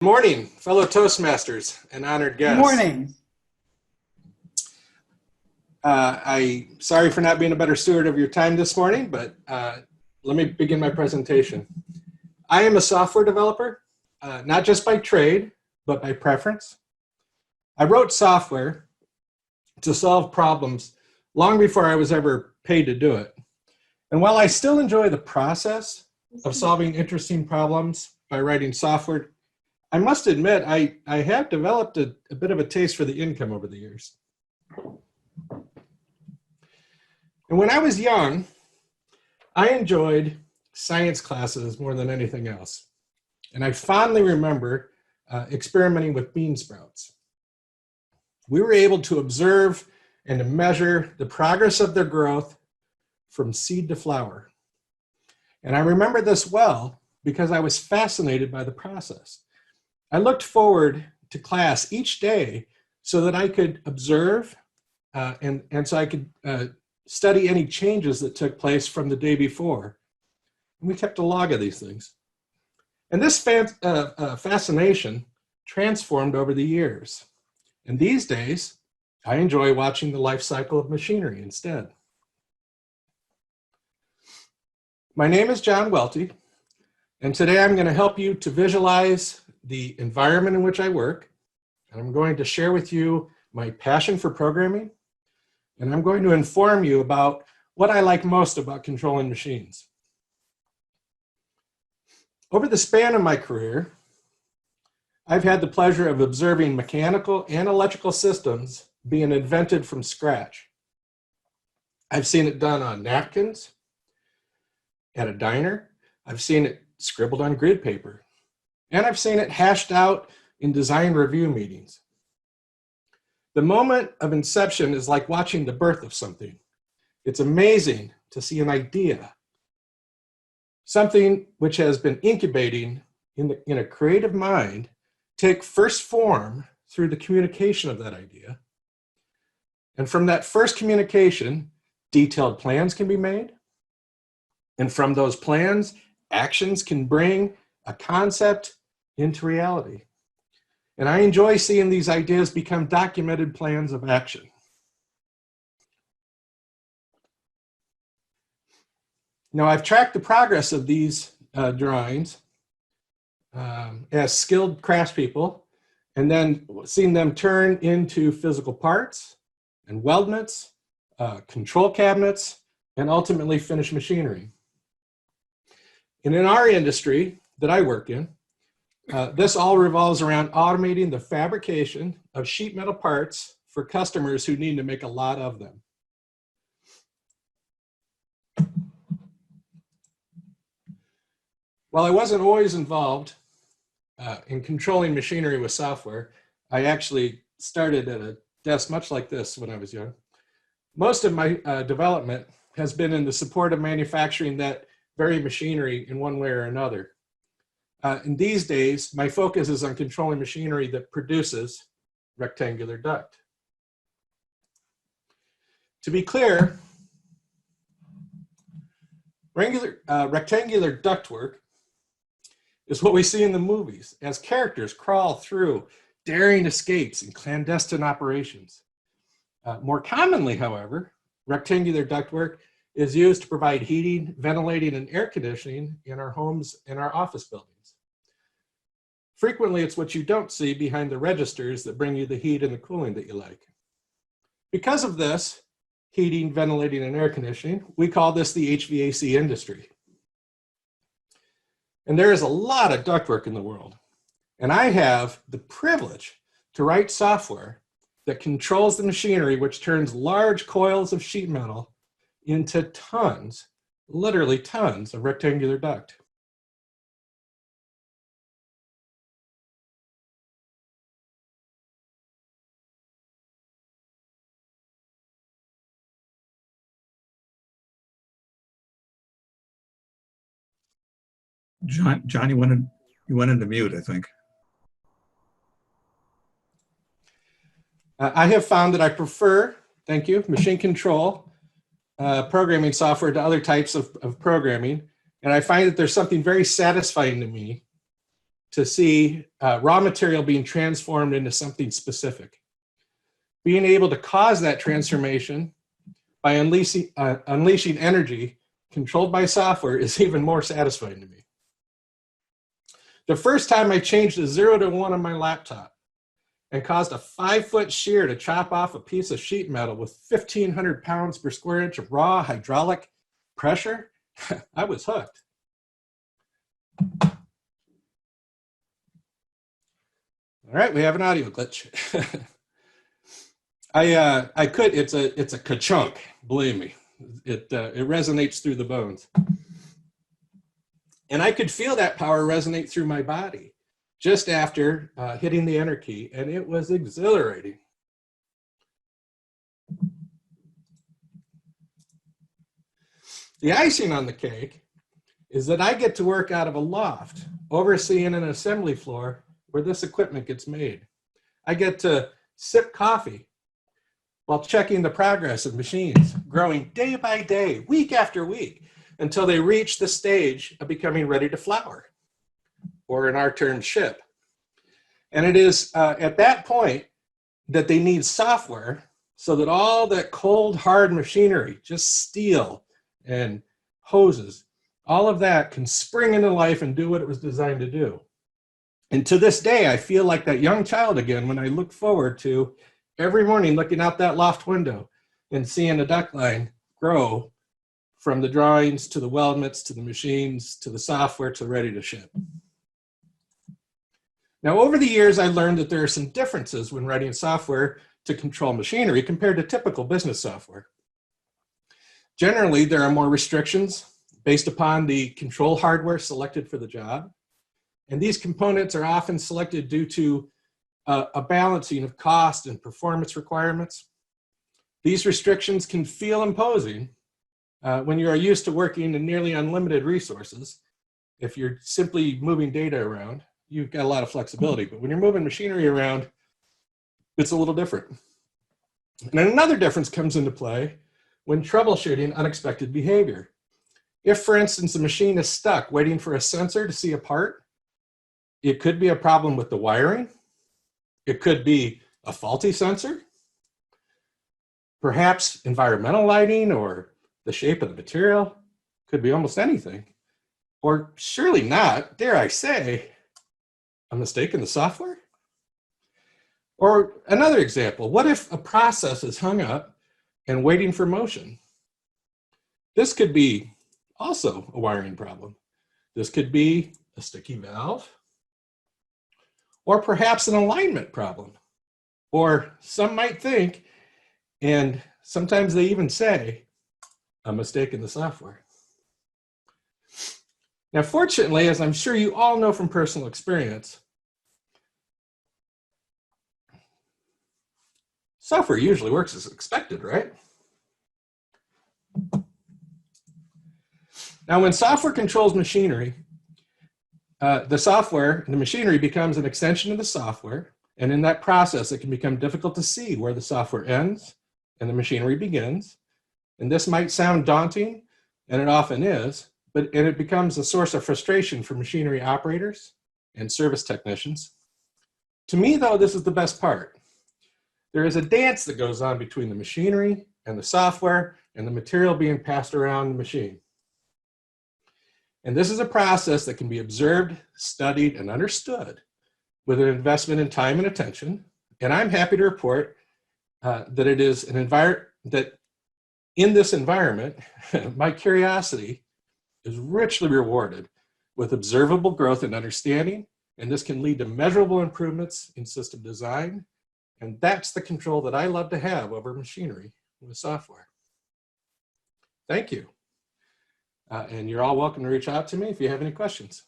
Morning, fellow Toastmasters and honored guests. Morning. I'm sorry for not being a better steward of your time this morning, but let me begin my presentation. I am a software developer, not just by trade, but by preference. I wrote software to solve problems long before I was ever paid to do it. And while I still enjoy the process of solving interesting problems by writing software, I must admit, I have developed a bit of a taste for the income over the years. And when I was young, I enjoyed science classes more than anything else. And I fondly remember experimenting with bean sprouts. We were able to observe and to measure the progress of their growth from seed to flower. And I remember this well because I was fascinated by the process. I looked forward to class each day so that I could observe and so I could study any changes that took place from the day before. And we kept a log of these things. And this fascination transformed over the years. And these days, I enjoy watching the life cycle of machinery instead. My name is John Welty, and today I'm going to help you to visualize the environment in which I work. And I'm going to share with you my passion for programming, and I'm going to inform you about what I like most about controlling machines. Over the span of my career, I've had the pleasure of observing mechanical and electrical systems being invented from scratch. I've seen it done on napkins, at a diner. I've seen it scribbled on grid paper. And I've seen it hashed out in design review meetings. The moment of inception is like watching the birth of something. It's amazing to see an idea, something which has been incubating in a creative mind, take first form through the communication of that idea. And from that first communication, detailed plans can be made. And from those plans, actions can bring a concept into reality. And I enjoy seeing these ideas become documented plans of action. Now, I've tracked the progress of these drawings as skilled craftspeople, and then seen them turn into physical parts and weldments, control cabinets, and ultimately finished machinery. And in our industry that I work in, this all revolves around automating the fabrication of sheet metal parts for customers who need to make a lot of them. While I wasn't always involved in controlling machinery with software, I actually started at a desk much like this when I was young. Most of my development has been in the support of manufacturing that very machinery in one way or another. In these days, my focus is on controlling machinery that produces rectangular duct. To be clear, rectangular ductwork is what we see in the movies as characters crawl through daring escapes and clandestine operations. More commonly, however, rectangular ductwork is used to provide heating, ventilating, and air conditioning in our homes and our office buildings. Frequently, it's what you don't see behind the registers that bring you the heat and the cooling that you like. Because of this, heating, ventilating, and air conditioning, we call this the HVAC industry. And there is a lot of ductwork in the world. And I have the privilege to write software that controls the machinery which turns large coils of sheet metal into tons, literally tons of rectangular duct. John, you wanted to mute, I think. I have found that I prefer, thank you, machine control programming software to other types of programming. And I find that there's something very satisfying to me to see raw material being transformed into something specific. Being able to cause that transformation by unleashing energy controlled by software is even more satisfying to me. The first time I changed a 0 to 1 on my laptop and caused a 5-foot shear to chop off a piece of sheet metal with 1,500 pounds per square inch of raw hydraulic pressure, I was hooked. All right, we have an audio glitch. It's a ka-chunk, believe me. It resonates through the bones. And I could feel that power resonate through my body just after hitting the enter key, and it was exhilarating. The icing on the cake is that I get to work out of a loft, overseeing an assembly floor where this equipment gets made. I get to sip coffee while checking the progress of machines, growing day by day, week after week, until they reach the stage of becoming ready to flour, or in our term, ship. And it is at that point that they need software so that all that cold, hard machinery, just steel and hoses, all of that can spring into life and do what it was designed to do. And to this day, I feel like that young child again when I look forward to every morning looking out that loft window and seeing a duct line grow from the drawings to the weldments to the machines to the software to ready to ship. Now, over the years, I learned that there are some differences when writing software to control machinery compared to typical business software. Generally, there are more restrictions based upon the control hardware selected for the job. And these components are often selected due to a balancing of cost and performance requirements. These restrictions can feel imposing when you are used to working in nearly unlimited resources. If you're simply moving data around, you've got a lot of flexibility. But when you're moving machinery around, it's a little different. And another difference comes into play when troubleshooting unexpected behavior. If, for instance, the machine is stuck waiting for a sensor to see a part, it could be a problem with the wiring. It could be a faulty sensor, perhaps environmental lighting or the shape of the material. Could be almost anything. Or surely not, dare I say, a mistake in the software? Or another example, what if a process is hung up and waiting for motion? This could be also a wiring problem. This could be a sticky valve, or perhaps an alignment problem. Or some might think, and sometimes they even say, a mistake in the software. Now, fortunately, as I'm sure you all know from personal experience, software usually works as expected, right? Now, when software controls machinery, the software and the machinery becomes an extension of the software. And in that process, it can become difficult to see where the software ends and the machinery begins. And this might sound daunting, and it often is, but it becomes a source of frustration for machinery operators and service technicians. To me, though, this is the best part. There is a dance that goes on between the machinery and the software and the material being passed around the machine. And this is a process that can be observed, studied, and understood with an investment in time and attention. And I'm happy to report that it is an environment that in this environment, my curiosity is richly rewarded with observable growth and understanding. And this can lead to measurable improvements in system design. And that's the control that I love to have over machinery with software. Thank you. And you're all welcome to reach out to me if you have any questions.